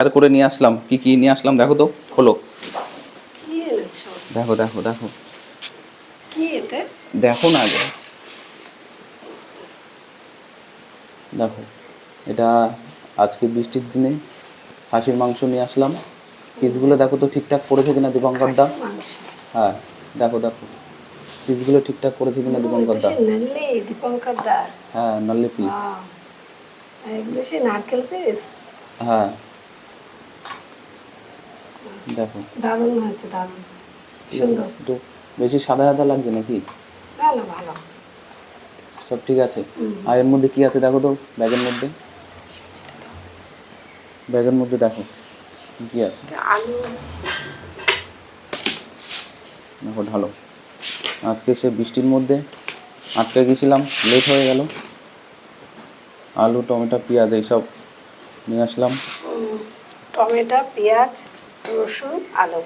আর করে নিয়ে আসলাম, কি কি নিয়ে আসলাম দেখো তো, হলো কি এনেছো? দেখো দেখো দেখো কি এতে? দেখো না আগে, দেখো এটা আজকে বৃষ্টির দিনে খাসির মাংস নিয়ে আসলাম। পিসগুলো দেখো তো ঠিকঠাক করেছে কিনা দীপঙ্কর দা। খাসির মাংস? হ্যাঁ দেখো দেখো পিসগুলো ঠিকঠাক করেছে কিনা দীপঙ্কর এটা দা। সে নল্লি দীপঙ্কর দার। হ্যাঁ নল্লি পিস। আর এগুলো সে নারকেল পিস। হ্যাঁ দেখো দারুণ হয়েছে, দারুণ সুন্দর। একটু বেশি সাদা সাদা লাগছে নাকি? না না, ভালো। সব ঠিক আছে। আর এর মধ্যে কি আছে দেখো তো, ব্যাগের মধ্যে, ব্যাগের মধ্যে দেখো কি কি আছে। আলু। দেখো ঢালো। আজকে সে বৃষ্টির মধ্যে আটকে গেছিলাম, লেট হয়ে গেল। আলু টমেটো পেঁয়াজ এইসব নিয়ে আসলাম। টমেটো, পেঁয়াজ, রসুন, আলু।